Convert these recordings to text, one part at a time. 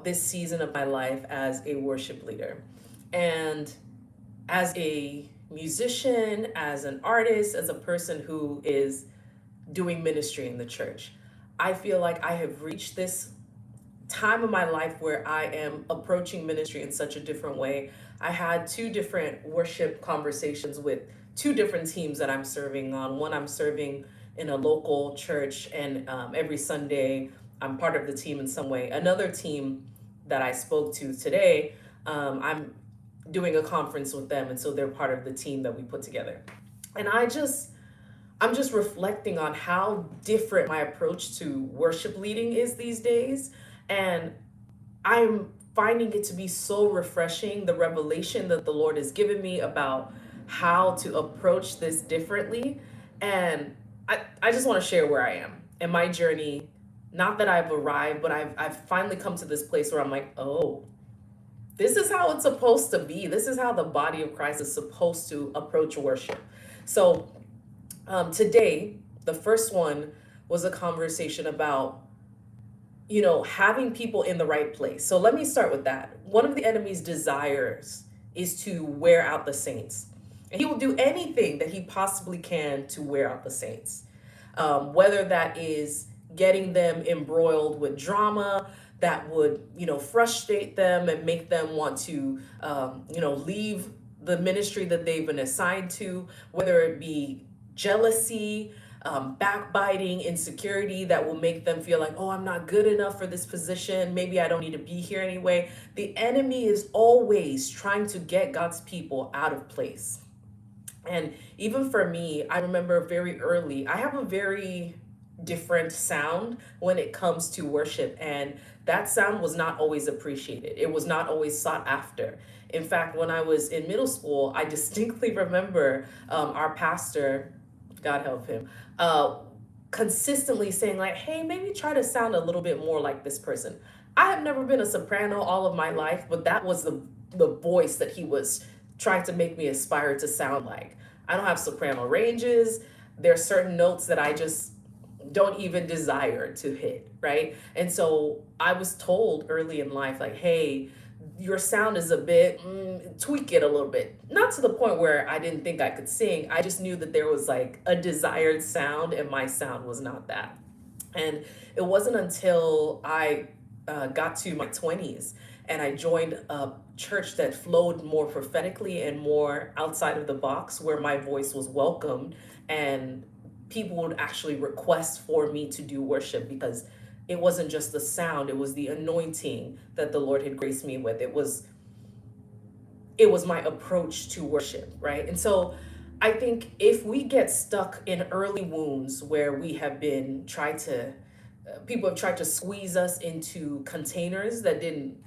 this season of my life as a worship leader. And as a musician, as an artist, as a person who is doing ministry in the church, I feel like I have reached this time of my life where I am approaching ministry in such a different way. I had two different worship conversations with two different teams that I'm serving on. One, I'm serving in a local church, and every Sunday I'm part of the team in some way. Another team that I spoke to today, I'm doing a conference with them, and so they're part of the team that we put together. And I'm just reflecting on how different my approach to worship leading is these days. And I'm finding it to be so refreshing, the revelation that the Lord has given me about how to approach this differently. And I just want to share where I am in my journey. Not that I've arrived, but I've finally come to this place where I'm like, oh, this is how it's supposed to be. This is how the body of Christ is supposed to approach worship. So today, the first one was a conversation about, having people in the right place. So let me start with that. One of the enemy's desires is to wear out the saints. And he will do anything that he possibly can to wear out the saints. Whether that is getting them embroiled with drama that would, frustrate them and make them want to, leave the ministry that they've been assigned to, whether it be jealousy, backbiting, insecurity that will make them feel like, oh, I'm not good enough for this position. Maybe I don't need to be here anyway. The enemy is always trying to get God's people out of place. And even for me, I remember very early, I have a very different sound when it comes to worship. And that sound was not always appreciated, it was not always sought after. In fact, when I was in middle school, I distinctly remember our pastor, God help him, consistently saying, like, hey, maybe try to sound a little bit more like this person. I have never been a soprano all of my life, but that was the voice that he was trying to make me aspire to sound like. I don't have soprano ranges. There are certain notes that I just don't even desire to hit, right? And so I was told early in life, like, hey, your sound is a bit, tweak it a little bit. Not to the point where I didn't think I could sing. I just knew that there was like a desired sound, and my sound was not that. And it wasn't until I got to my 20s and I joined a church that flowed more prophetically and more outside of the box, where my voice was welcomed and people would actually request for me to do worship, because it wasn't just the sound, it was the anointing that the Lord had graced me with. It was my approach to worship, right? And so I think if we get stuck in early wounds where we have been tried to people have tried to squeeze us into containers that didn't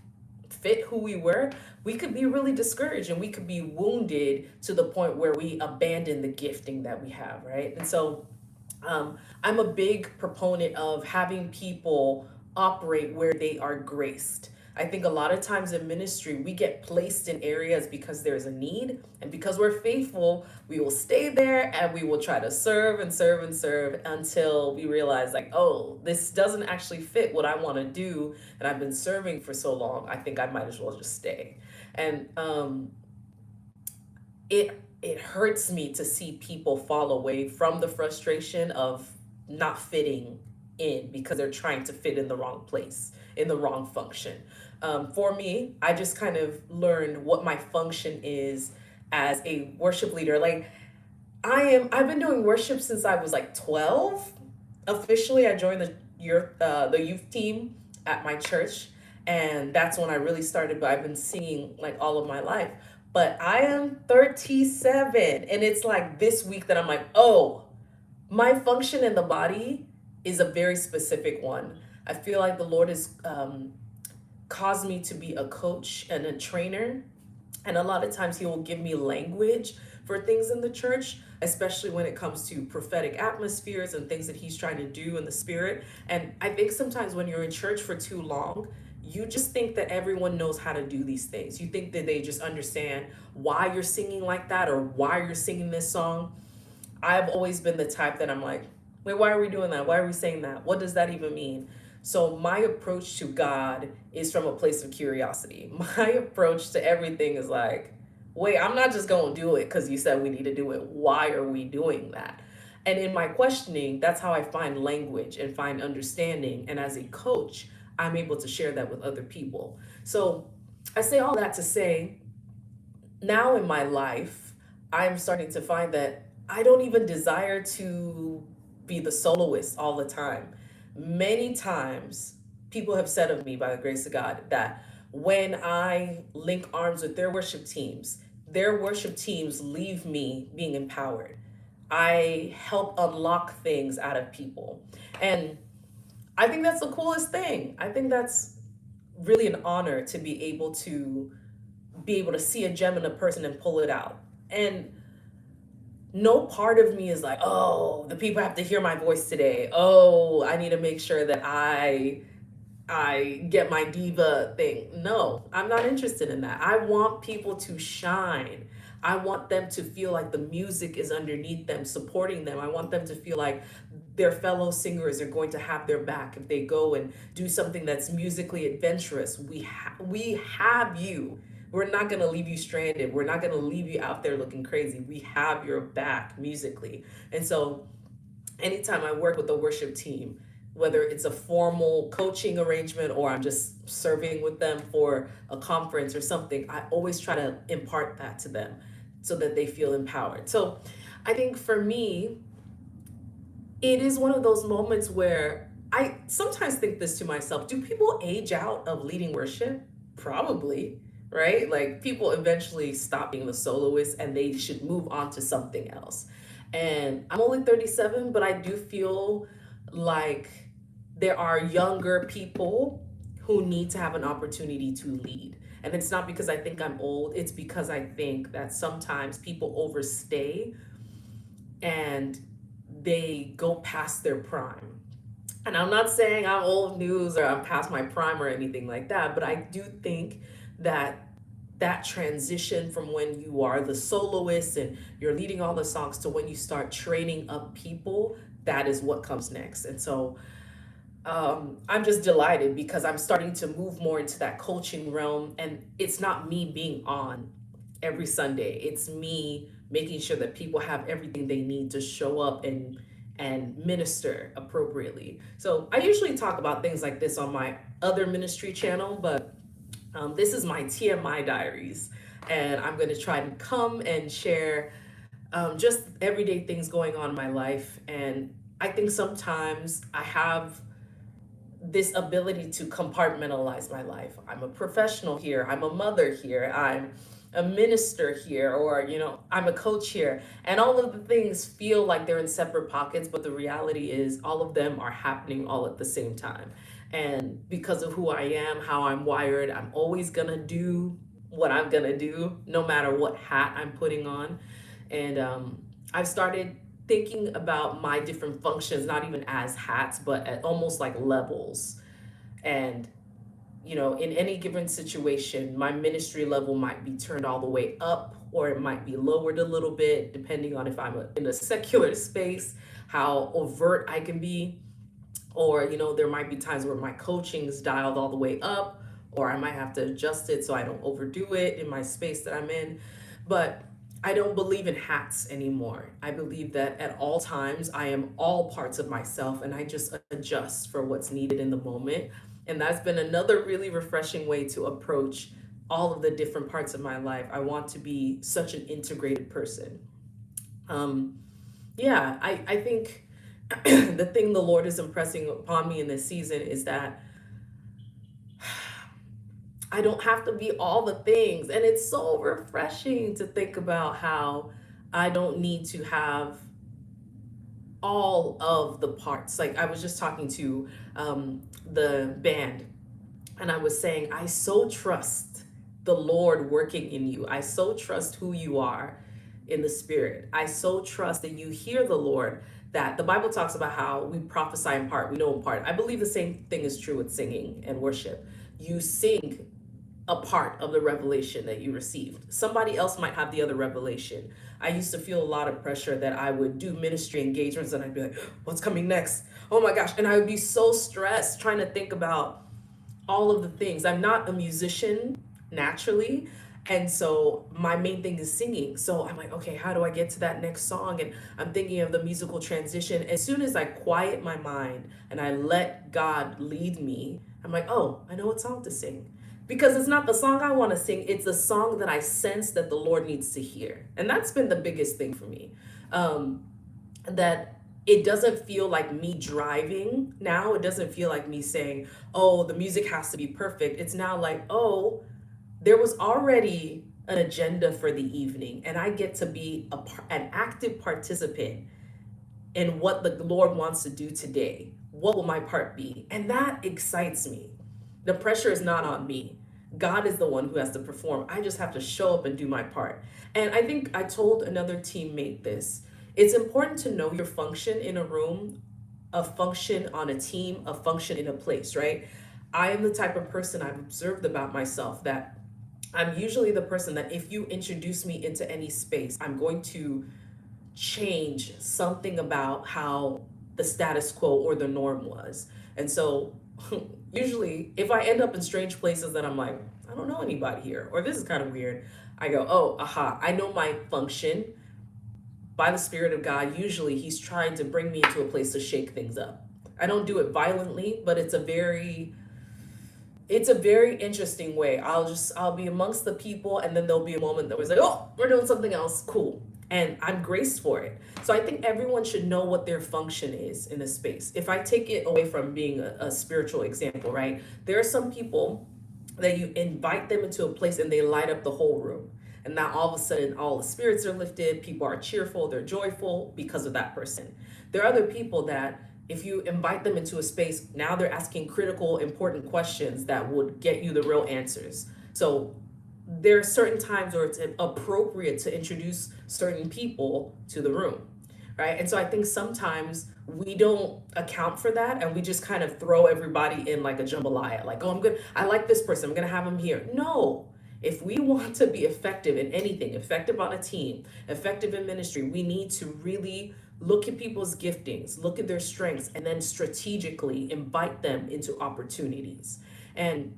fit who we were, we could be really discouraged and we could be wounded to the point where we abandon the gifting that we have, right? And so I'm a big proponent of having people operate where they are graced. I think a lot of times in ministry, we get placed in areas because there's a need. And because we're faithful, we will stay there and we will try to serve and serve and serve until we realize, like, oh, this doesn't actually fit what I want to do. And I've been serving for so long, I think I might as well just stay. And it hurts me to see people fall away from the frustration of not fitting in because they're trying to fit in the wrong place, in the wrong function. For me, I just kind of learned what my function is as a worship leader. Like, I've been doing worship since I was like 12. Officially, I joined the youth team at my church, and that's when I really started. But I've been singing like all of my life. But I am 37, and it's like this week that I'm like, oh, my function in the body is a very specific one. I feel like the Lord has caused me to be a coach and a trainer. And a lot of times he will give me language for things in the church, especially when it comes to prophetic atmospheres and things that he's trying to do in the spirit. And I think sometimes when you're in church for too long, you just think that everyone knows how to do these things. You think that they just understand why you're singing like that or why you're singing this song. I've always been the type that I'm like, wait, why are we doing that? Why are we saying that? What does that even mean? So my approach to God is from a place of curiosity. My approach to everything is like, wait, I'm not just going to do it because you said we need to do it. Why are we doing that? And in my questioning, that's how I find language and find understanding. And as a coach, I'm able to share that with other people. So I say all that to say, now in my life, I'm starting to find that I don't even desire to be the soloist all the time. Many times, people have said of me, by the grace of God, that when I link arms with their worship teams leave me being empowered. I help unlock things out of people. And I think that's the coolest thing. I think that's really an honor to be able to see a gem in a person and pull it out. And no part of me is like, oh, the people have to hear my voice today. Oh, I need to make sure that I get my diva thing. No, I'm not interested in that. I want people to shine. I want them to feel like the music is underneath them, supporting them. I want them to feel like their fellow singers are going to have their back if they go and do something that's musically adventurous. We have you. We're not going to leave you stranded. We're not going to leave you out there looking crazy. We have your back musically. And so anytime I work with a worship team, whether it's a formal coaching arrangement or I'm just serving with them for a conference or something, I always try to impart that to them so that they feel empowered. So I think for me, it is one of those moments where I sometimes think this to myself: do people age out of leading worship? Probably, right? Like people eventually stop being the soloist and they should move on to something else. And I'm only 37, but I do feel like there are younger people who need to have an opportunity to lead. And it's not because I think I'm old, it's because I think that sometimes people overstay and they go past their prime. And I'm not saying I'm old news or I'm past my prime or anything like that, but I do think that that transition from when you are the soloist and you're leading all the songs to when you start training up people, that is what comes next. And so I'm just delighted because I'm starting to move more into that coaching realm. And it's not me being on every Sunday, it's me making sure that people have everything they need to show up and minister appropriately. So I usually talk about things like this on my other ministry channel, but this is my TMI diaries. And I'm going to try to come and share just everyday things going on in my life. And I think sometimes I have this ability to compartmentalize my life. I'm a professional here, I'm a mother here, I'm a minister here, or I'm a coach here. And all of the things feel like they're in separate pockets, but the reality is all of them are happening all at the same time. And because of who I am, how I'm wired, I'm always gonna do what I'm gonna do, no matter what hat I'm putting on. And I've started thinking about my different functions, not even as hats, but at almost like levels. And, in any given situation, my ministry level might be turned all the way up or it might be lowered a little bit, depending on if I'm in a secular space, how overt I can be. Or, there might be times where my coaching is dialed all the way up, or I might have to adjust it so I don't overdo it in my space that I'm in. But I don't believe in hats anymore. I believe that at all times I am all parts of myself and I just adjust for what's needed in the moment. And that's been another really refreshing way to approach all of the different parts of my life. I want to be such an integrated person. Um, yeah, I think the thing the Lord is impressing upon me in this season is that I don't have to be all the things. And it's so refreshing to think about how I don't need to have all of the parts. Like I was just talking to the band, and I was saying, I so trust the Lord working in you. I so trust who you are in the spirit. I so trust that you hear the Lord. That the Bible talks about how we prophesy in part, we know in part. I believe the same thing is true with singing and worship. You sing a part of the revelation that you received. Somebody else might have the other revelation. I used to feel a lot of pressure that I would do ministry engagements and I'd be like, what's coming next? Oh my gosh. And I would be so stressed trying to think about all of the things. I'm not a musician naturally. And so my main thing is singing. So I'm like, okay, how do I get to that next song? And I'm thinking of the musical transition. As soon as I quiet my mind and I let God lead me, I'm like, oh, I know what song to sing. Because it's not the song I want to sing, it's the song that I sense that the Lord needs to hear. And that's been the biggest thing for me. That it doesn't feel like me driving now. It doesn't feel like me saying, oh, the music has to be perfect. It's now like, oh, there was already an agenda for the evening, and I get to be an active participant in what the Lord wants to do today. What will my part be? And that excites me. The pressure is not on me. God is the one who has to perform. I just have to show up and do my part. And I think I told another teammate this. It's important to know your function in a room, a function on a team, a function in a place, right? I am the type of person I've observed about myself that I'm usually the person that if you introduce me into any space, I'm going to change something about how the status quo or the norm was. And so usually if I end up in strange places that I'm like, I don't know anybody here, or this is kind of weird, I go, oh, aha, I know my function. By the Spirit of God, usually He's trying to bring me into a place to shake things up. I don't do it violently, but it's a very interesting way. I'll be amongst the people, and then there'll be a moment that was like, oh, we're doing something else, cool, and I'm graced for it. So I think everyone should know what their function is in a space. If I take it away from being a spiritual example, right? There are some people that you invite them into a place and they light up the whole room. And now all of a sudden, all the spirits are lifted, people are cheerful, they're joyful because of that person. There are other people that if you invite them into a space, now they're asking critical, important questions that would get you the real answers. So there are certain times where it's appropriate to introduce certain people to the room, right? And so I think sometimes we don't account for that and we just kind of throw everybody in like a jambalaya, like, oh, I like this person, I'm gonna have him here. No. If we want to be effective in anything, effective on a team, effective in ministry, we need to really look at people's giftings, look at their strengths, and then strategically invite them into opportunities. And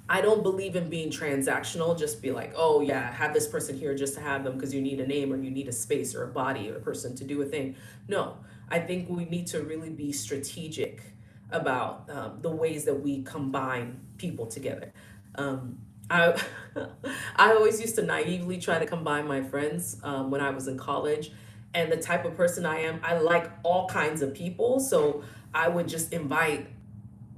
I don't believe in being transactional, just be like, oh, yeah, have this person here just to have them because you need a name or you need a space or a body or a person to do a thing. No, I think we need to really be strategic about the ways that we combine people together. I I always used to naively try to combine my friends when I was in college. And the type of person I am, I like all kinds of people. So I would just invite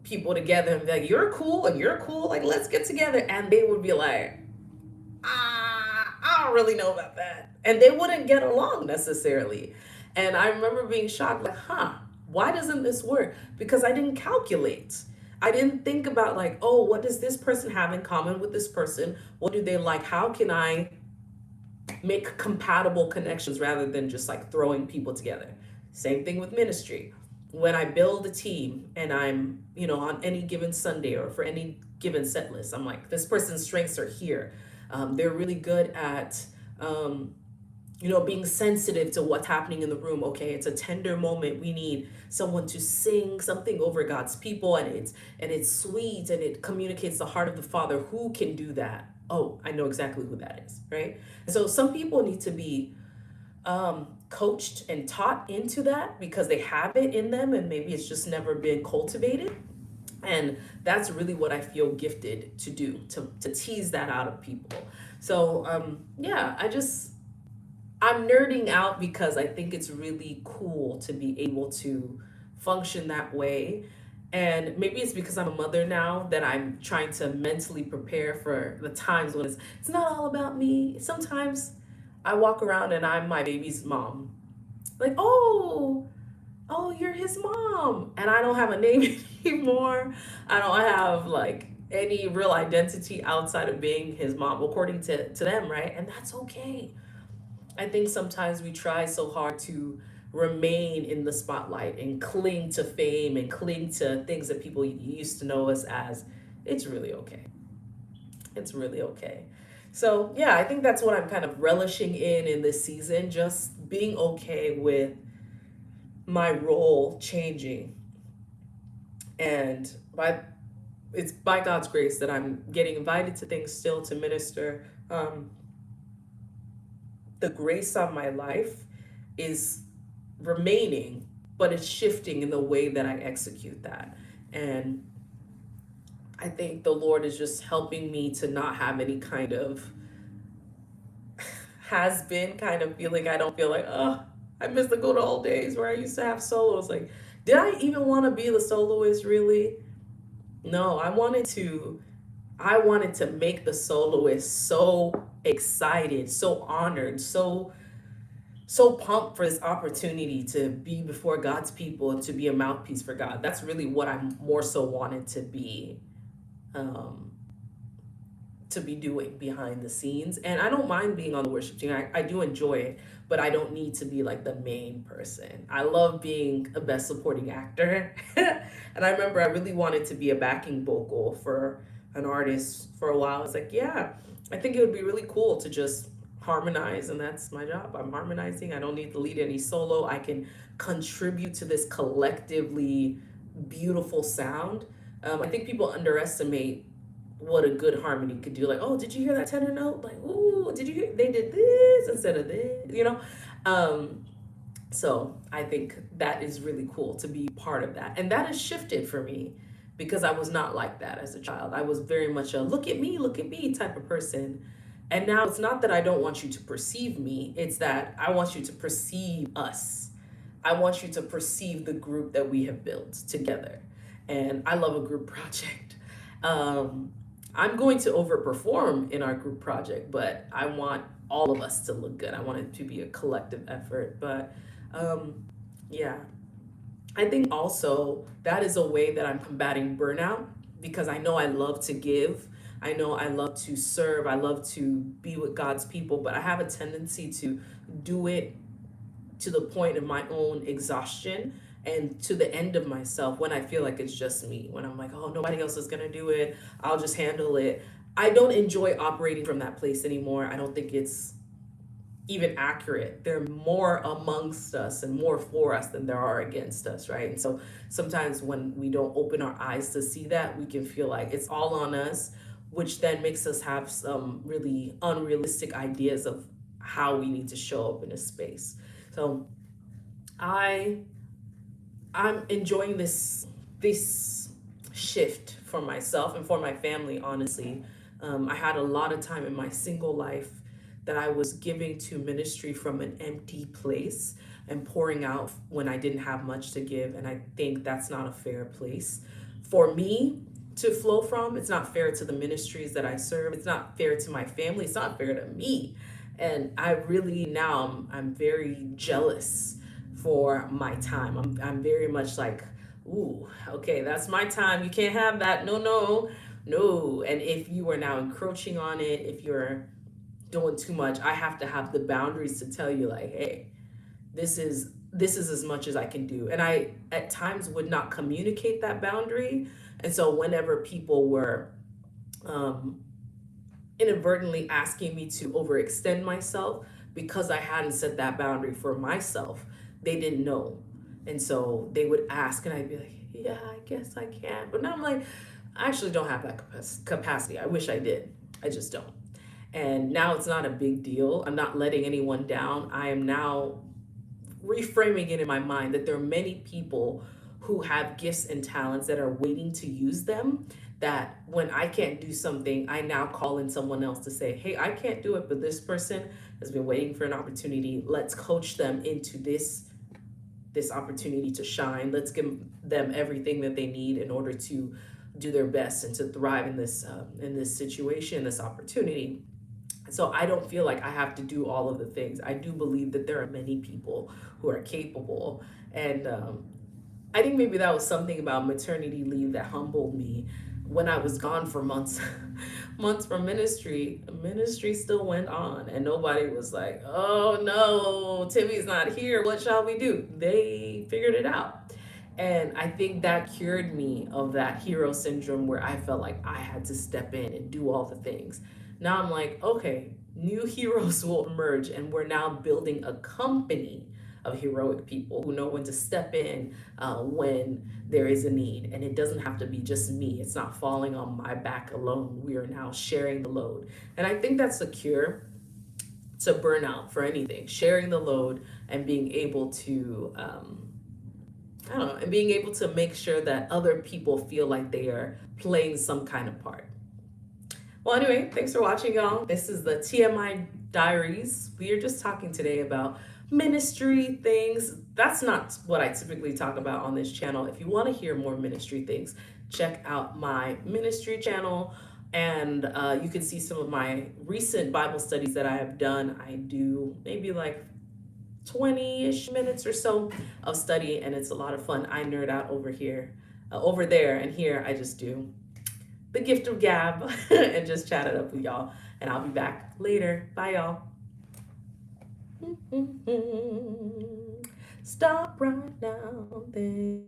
people together and be like, you're cool and you're cool. Like, let's get together. And they would be like, I don't really know about that. And they wouldn't get along necessarily. And I remember being shocked, like, why doesn't this work? Because I didn't calculate. I didn't think about, like, oh, what does this person have in common with this person? What do they like? How can I make compatible connections rather than just like throwing people together? Same thing with ministry. When I build a team and I'm, on any given Sunday or for any given set list, I'm like, this person's strengths are here. They're really good at, being sensitive to what's happening in the room. Okay, it's a tender moment. We need someone to sing something over God's people, and it's sweet and it communicates the heart of the Father. Who can do that? Oh, I know exactly who that is, right? And so some people need to be coached and taught into that because they have it in them, and maybe it's just never been cultivated. And that's really what I feel gifted to do, to tease that out of people. So yeah, I'm nerding out because I think it's really cool to be able to function that way. And maybe it's because I'm a mother now that I'm trying to mentally prepare for the times when it's not all about me. Sometimes I walk around and I'm my baby's mom. Like, oh, you're his mom. And I don't have a name anymore. I don't have like any real identity outside of being his mom, according to them, right? And that's okay. I think sometimes we try so hard to remain in the spotlight and cling to fame and cling to things that people used to know us as. It's really okay. It's really okay. So, yeah, I think that's what I'm kind of relishing in this season, just being okay with my role changing. And it's by God's grace that I'm getting invited to things still to minister. The grace on my life is remaining, but it's shifting in the way that I execute that. And I think the Lord is just helping me to not have any kind of has been kind of feeling. I don't feel like, oh, I miss the good old days where I used to have solos. Like, did I even want to be the soloist really? No, I wanted to make the soloist so excited, so honored, so pumped for this opportunity to be before God's people and to be a mouthpiece for God. That's really what I more so wanted um, to be doing behind the scenes. And I don't mind being on the worship team. I do enjoy it, but I don't need to be like the main person. I love being a best supporting actor. And I remember I really wanted to be a backing vocal for an artist for a while. I was like, yeah, I think it would be really cool to just harmonize, and that's my job. I'm harmonizing. I don't need to lead any solo. I can contribute to this collectively beautiful sound. I think people underestimate what a good harmony could do. Like, oh, did you hear that tenor note? Like, ooh, did you hear they did this instead of this? Um, so I think that is really cool to be part of that. And that has shifted for me because I was not like that as a child. I was very much a look at me type of person. And now it's not that I don't want you to perceive me, it's that I want you to perceive us. I want you to perceive the group that we have built together. And I love a group project. Um, I'm going to overperform in our group project, but I want all of us to look good. I want it to be a collective effort. But um, yeah, I think also that is a way that I'm combating burnout because I know I love to give. I know I love to serve. I love to be with God's people, but I have a tendency to do it to the point of my own exhaustion and to the end of myself when I feel like it's just me. When I'm like, oh, nobody else is going to do it. I'll just handle it. I don't enjoy operating from that place anymore. I don't think it's even accurate. There are more amongst us and more for us than there are against us, right? And so sometimes when we don't open our eyes to see that, we can feel like it's all on us, which then makes us have some really unrealistic ideas of how we need to show up in a space. So I I'm enjoying this shift for myself and for my family, honestly. I had a lot of time in my single life that I was giving to ministry from an empty place and pouring out when I didn't have much to give. And I think that's not a fair place for me to flow from. It's not fair to the ministries that I serve. It's not fair to my family. It's not fair to me. And I really now I'm very jealous for my time. I'm very much like, ooh, okay, that's my time. You can't have that. No, no, no. And if you are now encroaching on it, if you're doing too much, I have to have the boundaries to tell you, like, hey, this is as much as I can do. And I at times would not communicate that boundary. And so whenever people were um, inadvertently asking me to overextend myself because I hadn't set that boundary for myself, they didn't know. And so they would ask, and I'd be like, yeah, I guess I can. But now I'm like, I actually don't have that capacity. I wish I did. I just don't. And now it's not a big deal. I'm not letting anyone down. I am now reframing it in my mind that there are many people who have gifts and talents that are waiting to use them, that when I can't do something, I now call in someone else to say, hey, I can't do it, but this person has been waiting for an opportunity. Let's coach them into this opportunity to shine. Let's give them everything that they need in order to do their best and to thrive in this situation, this opportunity. So I don't feel like I have to do all of the things. I do believe that there are many people who are capable. And I think maybe that was something about maternity leave that humbled me. When I was gone for months, months from ministry still went on, and nobody was like, "Oh no, Timmy's not here. What shall we do?" They figured it out, And I think that cured me of that hero syndrome where I felt like I had to step in and do all the things. Now I'm like, okay, new heroes will emerge, and we're now building a company of heroic people who know when to step in when there is a need. And it doesn't have to be just me, it's not falling on my back alone. We are now sharing the load. And I think that's the cure to burnout for anything, sharing the load and being able to I don't know, and being able to make sure that other people feel like they are playing some kind of part. Well, anyway, thanks for watching, y'all. This is the TMI Diaries. We are just talking today about ministry things. That's not what I typically talk about on this channel. If you want to hear more ministry things, check out my ministry channel. And you can see some of my recent Bible studies that I have done. I do maybe like 20-ish minutes or so of study, and it's a lot of fun. I nerd out over here, over there, and here I just do the gift of gab and just chat it up with y'all. And I'll be back later. Bye, y'all. Stop right now.